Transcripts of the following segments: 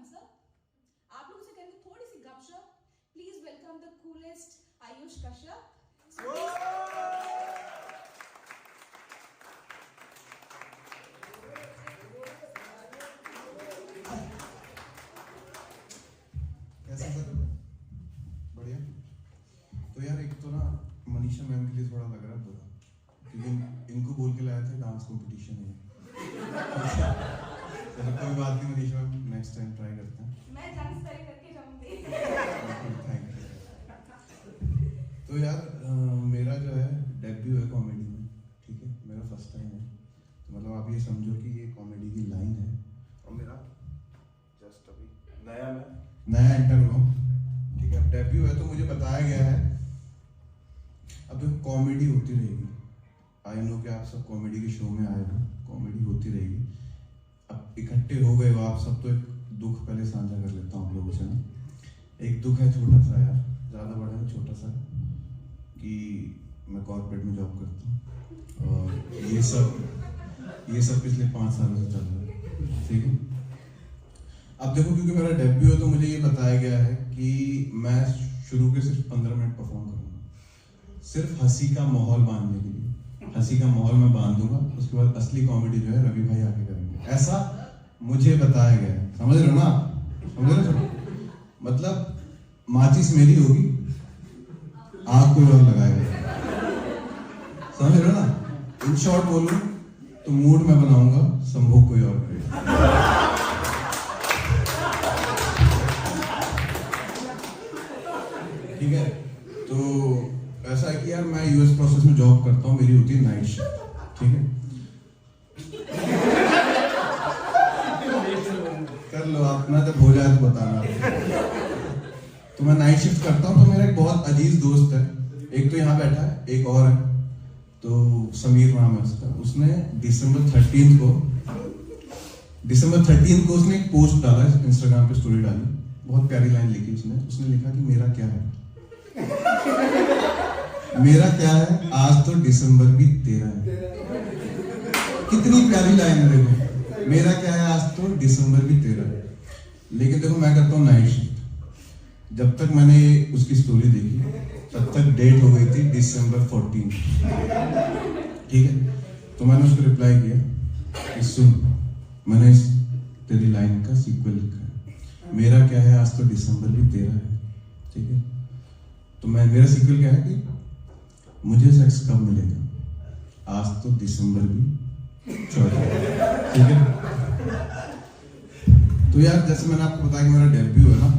Thums up. आप लोगों से करेंगे थोड़ी सी गपशप। Please welcome the coolest Ayush Kashyap. कैसा सर? बढ़िया। तो यार एक तो ना मनीषा मैम के लिए थोड़ा लग रहा है बुरा, क्योंकि इनको बोल के लाया था डांस कंपटीशन है। चलो कोई बात नहीं Manisha ma'am, next time try करते हैं। मैं डांस करके जाऊंगी। Thank you. तो यार मेरा जो है डेब्यू है कॉमेडी में, ठीक है, मेरा फर्स्ट टाइम है। तो मतलब आप ये समझो कि ये कॉमेडी की लाइन है और मेरा जस्ट अभी नया एंटर हुआ हूँ, ठीक है, डेब्यू है। तो मुझे बताया गया है अब देखो कॉमेडी होती रहेगी। आई नो कि आप सब कॉमेडी के शो में आए हो, कॉमेडी होती रहेगी। अब इकट्ठे हो गए हो आप सब, तो एक दुख पहले साझा कर लेता हूँ आप लोगों से ना। एक दुख है छोटा सा यार, ज़्यादा बड़ा नहीं, छोटा सा, कि मैं कॉर्पोरेट में जॉब करता हूँ और ये सब पिछले 5 सालों से चल रहा है, ठीक है। अब देखो क्योंकि मेरा डेब्यू है तो मुझे ये बताया गया है कि मैं शुरू के सिर्फ 15 मिनट परफॉर्म करूँगा, सिर्फ हंसी का माहौल बांधने के लिए। हंसी का माहौल मैं बांध दूंगा, उसके बाद असली कॉमेडी जो है रवि भाई आके करेंगे, ऐसा मुझे बताया गया है। समझ रहे हो ना? समझ रहे हो? मतलब माचिस मेरी होगी, आग कोई और लगाएगा। समझ रहे हो ना? इन शॉर्ट बोलूं तो मूड मैं बनाऊंगा, संभोग कोई और करेगा। ठीक है, तो ऐसा है कि यार मैं यूएस प्रोसेस में जॉब करता हूँ, मेरी होती है नाइट शिफ्ट, ठीक है। कर लो आप ना, जब हो जाए तो बताना। तो मैं नाइट शिफ्ट करता हूँ। तो मेरा एक बहुत अजीज दोस्त है, एक तो यहाँ बैठा है, एक और है, तो समीर नाम है उसका। उसने दिसंबर 13 को उसने एक पोस्ट डाला, इंस्टाग्राम पे स्टोरी डाली, बहुत प्यारी लाइन लिखी उसने लिखा कि मेरा क्या है, मेरा क्या है, आज तो दिसंबर भी 13 है। कितनी प्यारी लाइन है देखो, मेरा क्या है, आज तो दिसंबर भी 13 है। लेकिन देखो मैं करता हूँ नाइट शिफ्ट। जब तक मैंने उसकी स्टोरी देखी तब तक डेट हो गई थी दिसंबर 14, ठीक है। तो मैंने उसको रिप्लाई किया कि सुन, मैंने तेरी लाइन का सीक्वल लिखा है, मेरा क्या है, आज तो दिसंबर भी 13 है, ठीक है। तो मेरा सीक्वल क्या है कि मुझे सेक्स कब मिलेगा, आज तो दिसंबर भी 14, ठीक है। तो यार जैसे मैंने आपको बताया कि मेरा डेब्यू है ना,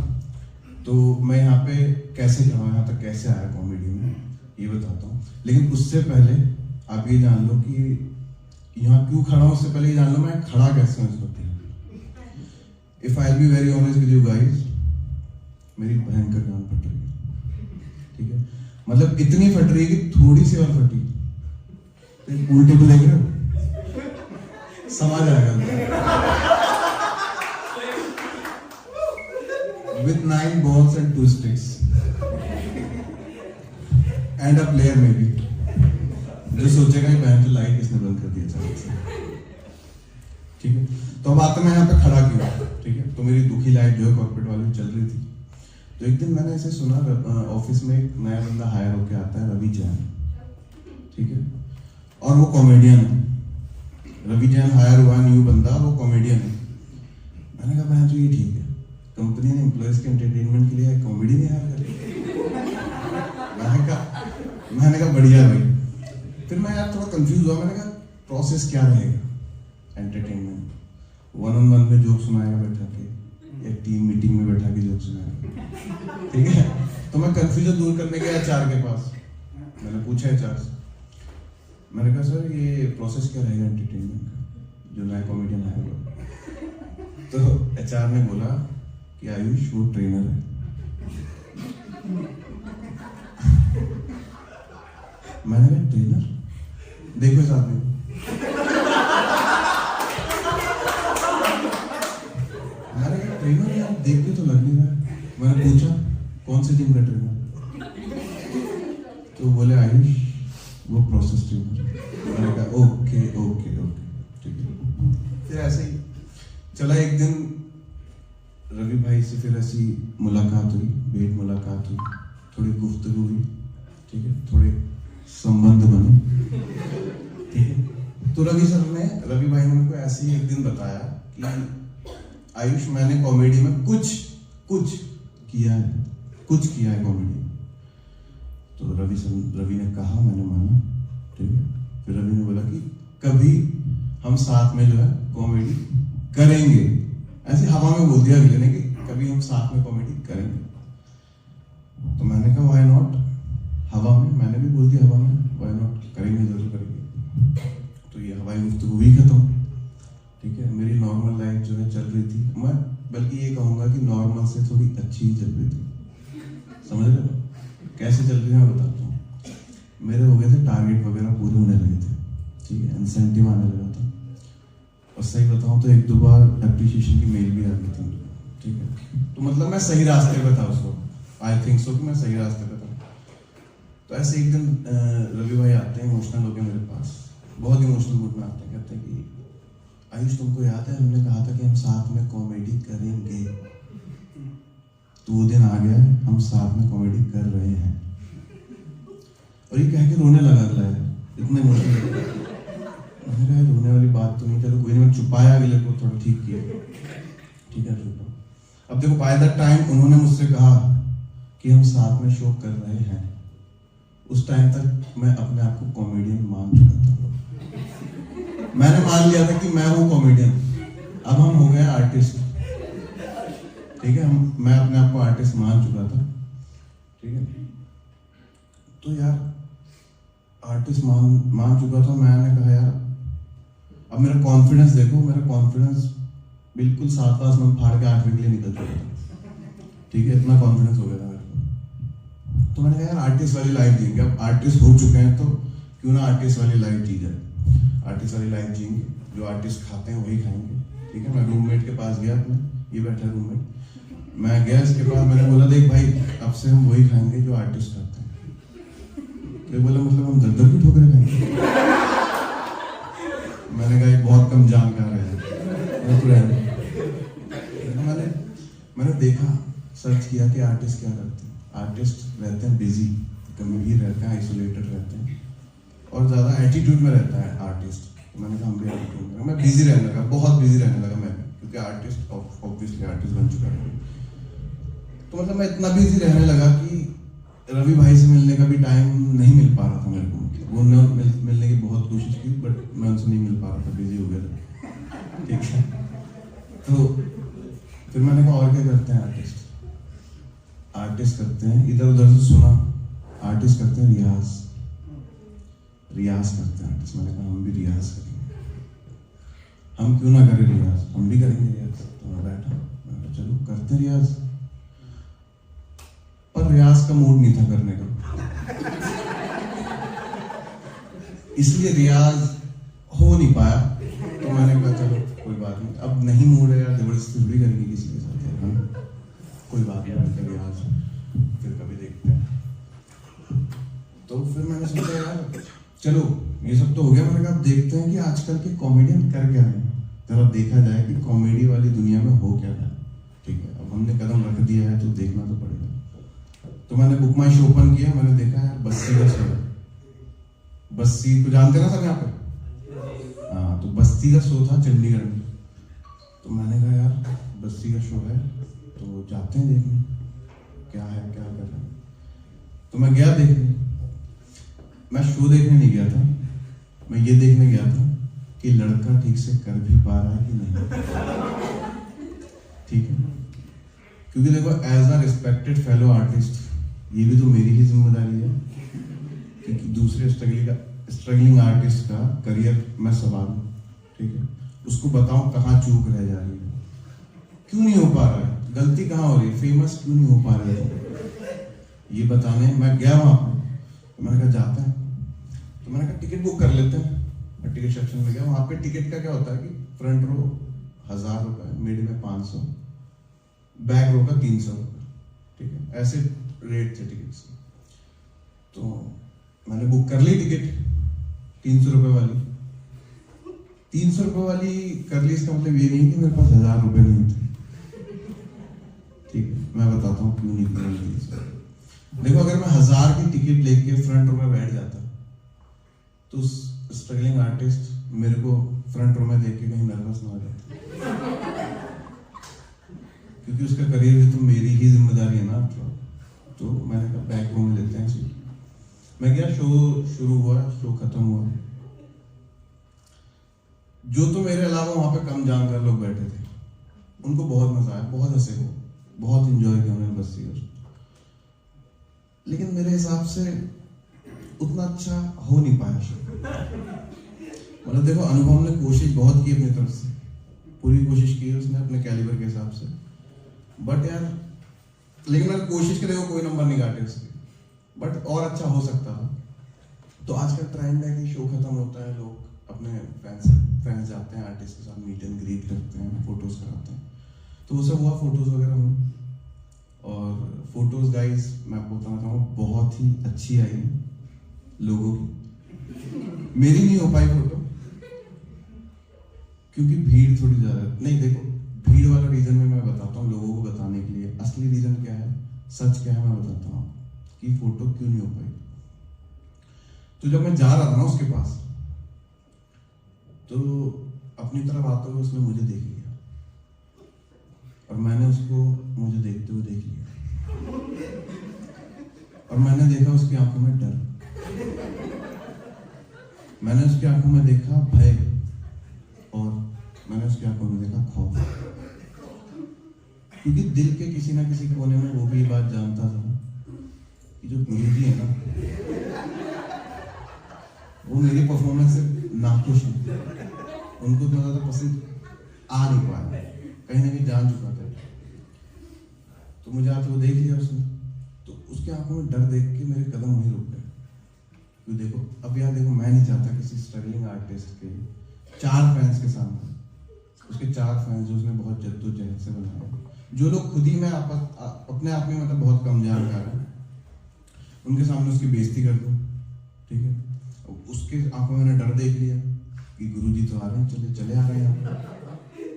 तो मैं यहाँ पे कैसे जाऊँ, यहाँ तक कैसे आया कॉमेडी में, ये बताता हूँ। लेकिन उससे पहले आप ये जान लो कि यहाँ क्यों खड़ा हूँ, उससे पहले ये जान लो मैं खड़ा कैसे हूँ इस वक्त। If I be very honest with you guys, मेरी भयंकर जान फट रही है, ठीक है। मतलब इतनी फट रही है कि थोड़ी सी और फटी तो उल्टे को देख रहे हो, समझ आएगा। With 9 balls and 2 sticks and a player maybe, जो सोचेगा कि बहन की लाइट किसने बंद कर दिया अचानक से, ठीक है। तो अब आते मैं यहाँ पे खड़ा क्यों, ठीक है। तो मेरी दुखी लाइफ जो है कॉर्पोरेट वाली चल रही थी। तो एक दिन मैंने ऐसे सुना ऑफिस में एक नया बंदा हायर होके आता है, रवि जैन, ठीक है, और वो कॉमेडियन है। रवि जैन हायर हुआ, न्यू बंदा, वो कॉमेडियन है। मैंने कहा बहन ये ठीक है, कंपनी ने एम्प्लॉयज के एंटरटेनमेंट के लिए कॉमेडी नहीं हायर करी। मैंने कहा बढ़िया भाई। फिर मैं यार थोड़ा कंफ्यूज हुआ, मैंने कहा प्रोसेस क्या रहेगा एंटरटेनमेंट, 1-on-1 में जोक सुनाएगा बैठा के, या टीम मीटिंग में बैठा के जोक सुनाएगा, ठीक है। तो मैं कंफ्यूजन दूर करने गया एचआर के पास। मैंने पूछा एचआर से, मैंने कहा सर ये प्रोसेस क्या रहेगा एंटरटेनमेंट का, जो नया कॉमेडियन आएगा। तो एचआर ने बोला कि आयुष वो ट्रेनर है। मैंने कहा ट्रेनर, देखो इस आदमी को। मैंने कहा ट्रेनर यार देख के तो लग नहीं रहा है। मैंने पूछा कौन से टीम का ट्रेनर, तो बोले आयुष वो प्रोसेस ट्रेनर। मैंने कहा ओके ओके ओके ठीक है। फिर ऐसे ही चला। एक दिन रवि भाई से फिर ऐसी मुलाकात हुई, भेंट मुलाकात हुई, थोड़ी गुफ्तगू हुई, ठीक है, थोड़े संबंध बने, ठीक है। तो रवि भाई ने मेरे को ऐसे ही एक दिन बताया कि आयुष, मैंने कॉमेडी में कुछ किया है कॉमेडी में। तो रवि ने कहा, मैंने माना, ठीक है। फिर रवि ने बोला कि कभी हम साथ में जो है कॉमेडी करेंगे, ऐसे हवा में बोल दिया अगले ने कि कभी हम साथ में कॉमेडी करेंगे। तो मैंने कहा व्हाई नॉट, हवा में, मैंने भी बोल दिया हवा में, व्हाई नॉट, करेंगे, जरूर करेंगे। तो ये हवाई गुफ्तगू हुई खत्म, ठीक है। मेरी नॉर्मल लाइफ जो है चल रही थी, मैं बल्कि ये कहूँगा कि नॉर्मल से थोड़ी अच्छी ही चल रही थी। समझ रहे हो कैसे चल रही है, मैं बताता हूँ। मेरे हो गए थे टारगेट वगैरह पूरे होने लगे थे, ठीक है, इंसेंटिव आने लगा था, और सही बताऊँ तो 1-2 बार एप्रिसिएशन की मेल भी आ गई थी, ठीक है। तो मतलब मैं सही रास्ते पे था उस वक्त, आई थिंक सो कि मैं सही रास्ते पे था। तो ऐसे एक दिन रवि भाई आते हैं, इमोशनल हो गए मेरे पास, बहुत इमोशनल मूड में आते हैं, कहते हैं कि आयुष, तुमको याद है हमने कहा था कि हम साथ में कॉमेडी करेंगे, तो वो दिन आ गया है, हम साथ में कॉमेडी कर रहे हैं। और ये कह के रोने लगा है, इतने इमोशनल। मैंने कहा रोने वाली बात तो नहीं, चलो कोई नहीं, मैं छुपाया, अगले को थोड़ा ठीक किया, ठीक है, छुपा। अब देखो, बाय द टाइम उन्होंने मुझसे कहा कि हम साथ में शो कर रहे हैं, उस टाइम तक मैं अपने आप को कॉमेडियन मान चुका था। मैंने मान लिया था कि मैं हूँ कॉमेडियन, अब हम हो गए आर्टिस्ट, ठीक है। मैं अपने आप को आर्टिस्ट मान चुका था, ठीक है। तो यार आर्टिस्ट मान चुका था। मैंने कहा यार, अब मेरा कॉन्फिडेंस देखो, मेरा कॉन्फिडेंस बिल्कुल 7 आसमान फाड़ के 8वीं के लिए निकल चुका था, ठीक है, इतना कॉन्फिडेंस हो गया था मेरे को। तो मैंने कहा यार आर्टिस्ट वाली लाइफ जिएंगे, अब आर्टिस्ट हो चुके हैं तो क्यों ना आर्टिस्ट वाली लाइफ जी जाए, आर्टिस्ट वाली लाइफ जिएंगे, जो आर्टिस्ट खाते हैं वही खाएंगे, ठीक है। मैं रूममेट के पास गया अपने, ये बैठा रूममेट, मैं गया इसके पास, मैंने बोला देख भाई, अब से हम वही खाएंगे जो आर्टिस्ट खाते हैं। तो बोला मतलब हम दर की ठोकरें खाएंगे। मैंने कहा ये बहुत कम जानकार है, मैंने देखा, सर्च किया कि आर्टिस्ट क्या करते हैं। आर्टिस्ट रहते हैं बिजी, गंभीर रहते हैं, आइसोलेटेड रहते हैं, और ज़्यादा एटीट्यूड में रहता है आर्टिस्ट। तो मैंने कहा हम भी एटीट्यूड में, मैं बिजी रहने लगा, बहुत बिजी रहने लगा मैं, क्योंकि आर्टिस्ट ऑब्वियसली आर्टिस्ट बन चुका है। तो मतलब मैं इतना बिजी रहने लगा कि रवि भाई से मिलने का भी टाइम नहीं मिल पा रहा था मेरे को। मतलब वो मिलने की बहुत कोशिश की, बट मैं उनसे नहीं मिल पा रहा था, बिजी हो गया था, ठीक है। तो फिर मैंने कहा और क्या करते हैं आर्टिस्ट करते हैं, इधर उधर से सुना, आर्टिस्ट करते हैं रियाज करते हैं आर्टिस्ट। मैंने कहा हम भी रियाज करेंगे, हम क्यों ना करें रियाज, हम भी करेंगे रियाज। तो मैं बैठा, मैंने कहा चलो करते हैं रियाज, पर रियाज का मूड नहीं था करने का, इसलिए रियाज हो नहीं पाया। तो मैंने कहा चलो कोई बात नहीं, अब नहीं मूड है यार, जबरदस्ती भी करेंगे किसी के साथ यार, कोई बात नहीं, रियाज फिर कभी देखते हैं। तो फिर मैंने सोचा यार चलो ये सब तो हो गया, मैंने कहा अब देखते हैं कि आजकल के कॉमेडियन कर क्या रहे हैं, जरा देखा जाए कि कॉमेडी वाली दुनिया में हो क्या रहा है, ठीक है। अब हमने कदम रख दिया है तो देखना तो पड़ेगा। तो मैंने बुक माई शो ओपन किया, मैंने देखा यार बस्सी का शो है, बस्सी तो जानते ना सब यहाँ पे, हाँ, तो बस्ती का शो था चंडीगढ़ में। तो मैंने कहा यार बस्ती का शो है तो जाते हैं देखने क्या है, क्या कर रहे हैं। तो मैं गया देखने, मैं शो देखने नहीं गया था, मैं ये देखने गया था कि लड़का ठीक से कर भी पा रहा है कि नहीं, ठीक है। क्योंकि देखो as a respected fellow artist, ये भी तो मेरी ही जिम्मेदारी है कि दूसरे स्ट्रगलिंग आर्टिस्ट का करियर मैं संभालूं, ठीक है, उसको बताऊं कहाँ चूक रह जा रही है, क्यों नहीं हो पा रहा है, गलती कहाँ हो रही है, फेमस क्यों नहीं हो पा रहे हैं, ये बताने मैं गया वहां पे। तो मैंने कहा जाते हैं, तो मैंने कहा टिकट बुक कर लेते हैं। मैं टिकट सेक्शन में गया, वहां पे टिकट का क्या होता है कि फ्रंट रो 1000 रुपए, मिड में 500, बैक रो का 300 रुपए, ठीक है, ऐसे रेट थे टिकट्स। तो मैंने बुक कर ली टिकट 300 रुपए वाली। 300 रुपए वाली कर ली, इसका मतलब ये नहीं कि मेरे पास 1000 रुपए नहीं थे, ठीक है, मैं बताता हूँ क्यों नहीं किया। देखो, अगर मैं 1000 की टिकट लेके फ्रंट रो में बैठ जाता तो स्ट्रगलिंग आर्टिस्ट मेरे को फ्रंट रो में देख के कहीं नर्वस ना हो जाता, क्योंकि उसका करियर भी तो मेरी ही जिम्मेदारी है ना। तो मैंने कहा बैक रो में लेते हैं सीट। मैं गया, शो शुरू हुआ, शो खत्म हुआ। जो तो मेरे अलावा वहां पे कम जानकार लोग बैठे थे, उनको बहुत मजा आया, बहुत हंसे वो, बहुत इंजॉय किया उन्होंने बस ये। लेकिन मेरे हिसाब से उतना अच्छा हो नहीं पाया शो। मतलब देखो, अनुभव ने कोशिश बहुत की अपनी तरफ से, पूरी कोशिश की है उसने अपने कैलिबर के हिसाब से, बट यार, लेकिन मैंने कोशिश करी, वो कोई नंबर नहीं काटे उसके, बट और अच्छा हो सकता था। तो आज का ट्रेंड है कि शो खत्म होता है, लोग अपने फ्रेंड्स जाते हैं, आर्टिस्ट के साथ मीट एंड ग्रीट करते हैं, फोटोज कराते हैं। तो वो सब हुआ, फोटोज वगैरह हुई, और फोटोज गाइस मैं आपको बताना चाहूँगा बहुत ही अच्छी आई लोगों की। मेरी नहीं हो पाई फोटो क्योंकि भीड़ थोड़ी ज्यादा। नहीं देखो, भीड़ वाला रीजन में मैं बताता हूँ लोगों को बताने के लिए, असली रीजन क्या है, सच क्या है मैं बताता हूँ कि फोटो क्यों नहीं हो पाई। तो जब मैं जा रहा था ना उसके पास, तो अपनी तरफ आते हुए उसने मुझे देख लिया और मैंने उसको मुझे देखते हुए देख लिया, और मैंने देखा उसकी आंखों में डर, मैंने उसकी आंखों में देखा भय, और मैंने उसकी आंखों में देखा खौफ। क्योंकि दिल के किसी ना किसी कोने में वो भी ये बात जानता था कि जो गुरुजी है ना, वो मेरी परफॉर्मेंस से नाखुश है, उनको इतना ज्यादा पसंद आ नहीं पाया, कहीं ना कहीं जान चुका था। तो मुझे आते वो देख लिया उसने, तो उसकी आंखों में डर देख के मेरे कदम वहीं रुक गए। क्यों देखो, अब यार देखो, मैं नहीं चाहता किसी स्ट्रगलिंग आर्टिस्ट के 4 फैंस के सामने, उसके 4 फैंस जो उसने बहुत जद्दोजहद से बनाया, जो लोग खुद ही में अपने आप में मतलब बहुत कम जानकार है, उनके सामने उसकी बेइज्जती कर दूं, ठीक है। उसके आंखों में मैंने डर देख लिया कि गुरुजी तो आ रहे हैं, चले आ रहे हैं,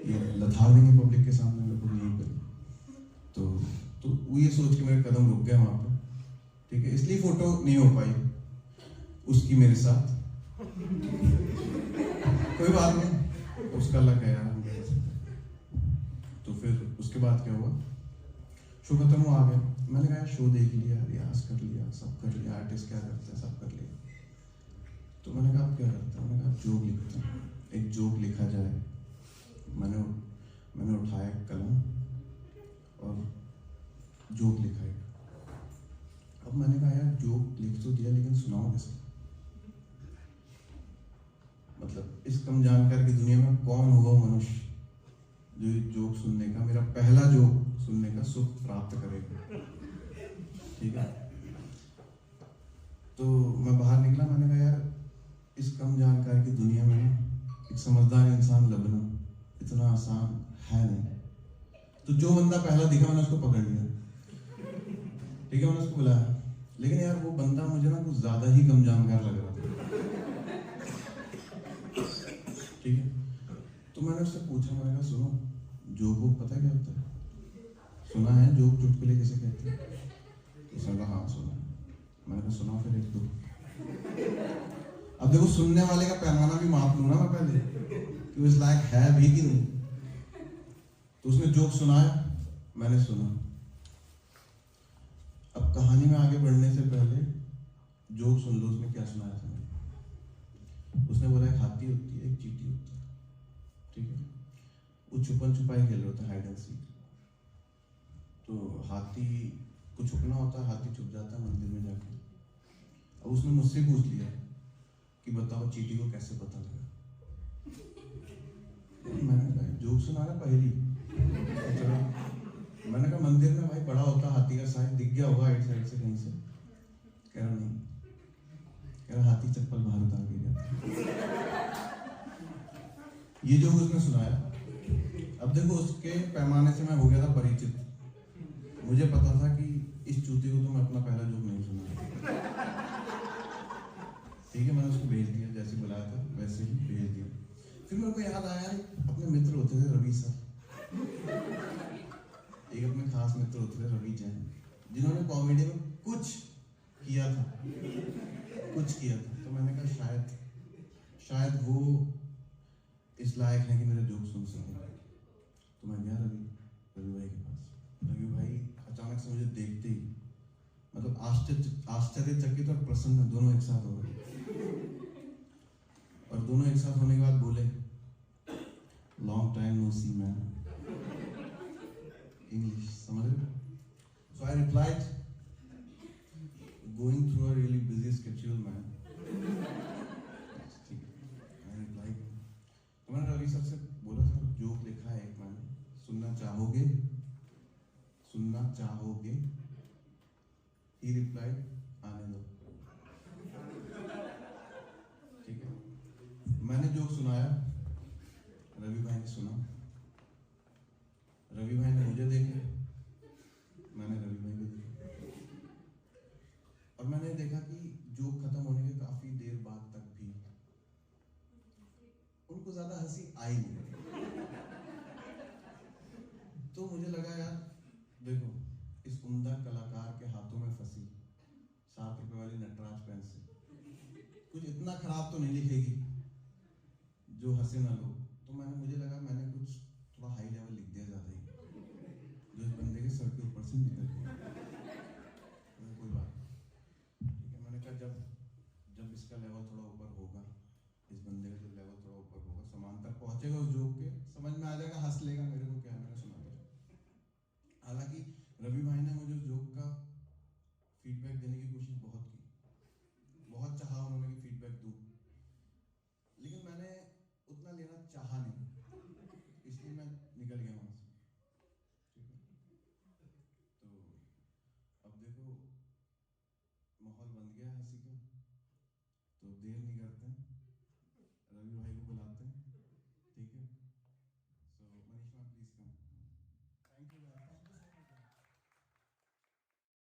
ये लथाड़ देंगे पब्लिक के सामने मेरे को यहीं पे। तो वो ये सोच के मेरे कदम रुक गए वहां पे, ठीक है। इसलिए फोटो नहीं हो पाई उसकी मेरे साथ, कोई बात नहीं, उसका लक है यार। तो फिर उसके बाद क्या हुआ, शो खत्म हुआ, आ गया। मैंने कहा शो देख लिया, रियाज कर लिया, सब कर लिया, आर्टिस्ट क्या करते हैं सब कर लिया। तो मैंने कहा आप क्या करते हैं, मैंने कहा जोक लिखते हैं, एक जोक लिखा जाए। मैंने उठाया कलम और जोक लिखा है। अब मैंने कहा यार जोक लिख तो दिया, लेकिन सुनाओ कैसे? मतलब इस कम जानकार की दुनिया में कौन होगा मनुष्य जो ये जोक सुनने का, मेरा पहला जोक सुनने का सुख प्राप्त करेगा, ठीक है। तो मैं बाहर निकला, मैंने कहा यार इस कम जानकार की दुनिया में एक समझदार इंसान लबना इतना आसान है नहीं। तो जो बंदा पहला दिखा मैंने उसको पकड़ लिया, ठीक है, मैंने उसको बुलाया। लेकिन यार वो बंदा मुझे ना कुछ ज्यादा ही कम जानकार लग रहा था, ठीक है। तो मैंने उससे पूछा, मैंने कहा सुनो जोक वो पता क्या होता है, सुना है जोक चुटकुले किसे कहते हैं? उसने कहा हाँ सुना। मैंने कहा सुना फिर एक दो। अब देखो सुनने वाले का पैमाना भी माप लूँ ना मैं पहले कि वो इस लायक है भी कि नहीं। तो उसने जोक सुनाया, मैंने सुना। अब कहानी में आगे बढ़ने से पहले जोक सुन लो उसने क्या सुनाया था। उसने बोला एक हाथी होती है, एक चींटी होती है, ठीक है। वो छुपन छुपाई खेल रहे होते हैं, हाइड एंड सीक। तो हाथी को छुपना होता है, हाथी छुप जाता है मंदिर में जाके। अब उसने मुझसे पूछ लिया कि बताओ चींटी को कैसे पता लगा। मैंने कहा जोक सुना ना पहली। मैंने कहा मंदिर में भाई बड़ा होता हाथी का साइन दिख गया होगा एक साइड से कहीं से। कह रहा नहीं, कह रहा हाथी चप्पल बाहर उतार के गया। ये जो उसने सुनाया, अब देखो उसके पैमाने से मैं हो गया था परिचित। मुझे पता था कि इस चूती को तो मैं अपना पहला जोक नहीं सुना, ठीक है। मैंने उसको भेज दिया, जैसे बुलाया था वैसे ही भेज दिया। फिर मेरे को याद आया अपने मित्र होते थे रवि सर, एक अपने खास मित्र होते थे रवि जैन, जिन्होंने कॉमेडी में कुछ किया था। तो मैंने कहा शायद वो इस लायक है कि मेरे जोक सुन सके। तो मैं गया रवि भाई के पास। रवि भाई अचानक से मुझे देखते ही मतलब आश्चर्यचकित और प्रसन्न दोनों एक साथ हो गए। और दोनों एक साथ होने के बाद बोले, लॉन्ग टाइम नो सी मैन। इंग्लिश समझ रहे? So I replied, going through a really busy schedule, man. ठीक है, I replied. तो मैंने रवि सर से बोला, सर जोक लिखा है एक मैंने, सुनना चाहोगे? He replied, आने दो। ठीक है, मैंने जोक सुनाया, रवि भाई ने सुना, रवि भाई ने मुझे देखा, मैंने रवि भाई को देखा, और मैंने देखा कि जोक खत्म होने के काफी देर बाद तक भी उनको ज्यादा हंसी आई नहीं। तो मुझे लगा यार देखो, इस उम्दा कलाकार के हाथों में फंसी 7 रुपए वाली नटराज पेंसिल कुछ इतना खराब तो नहीं लिखेगी जो हंसे ना लोग। तो मुझे लगा मैंने कुछ थोड़ा हाई लेवल लिख दिया ज्यादा ही, जो इस बंदे के सर के ऊपर से निकल गया। कोई बात नहीं, ठीक है। मैंने कहा जब इसका लेवल थोड़ा ऊपर होगा, इस बंदे का जो लेवल थोड़ा ऊपर होगा, समांतर पहुंचेगा उस जोक के, समझ में आ जाएगा, हंस लेगा, मेरे को क्या, मैंने सुना दिया। हालांकि रवि भाई ने मुझे उस जोक का फीडबैक देने की कोशिश बहुत की, बहुत चाहा उन्होंने कि फीडबैक दूं, लेकिन मैंने उतना लेना चाहा नहीं, इसलिए मैं निकल गया वहां से। ठीक है, तो अब देखो माहौल बन गया हंसी का, तो देर नहीं करते हैं, रवि भाई को बुलाते हैं। ठीक है, so Manisha please come. Thank you.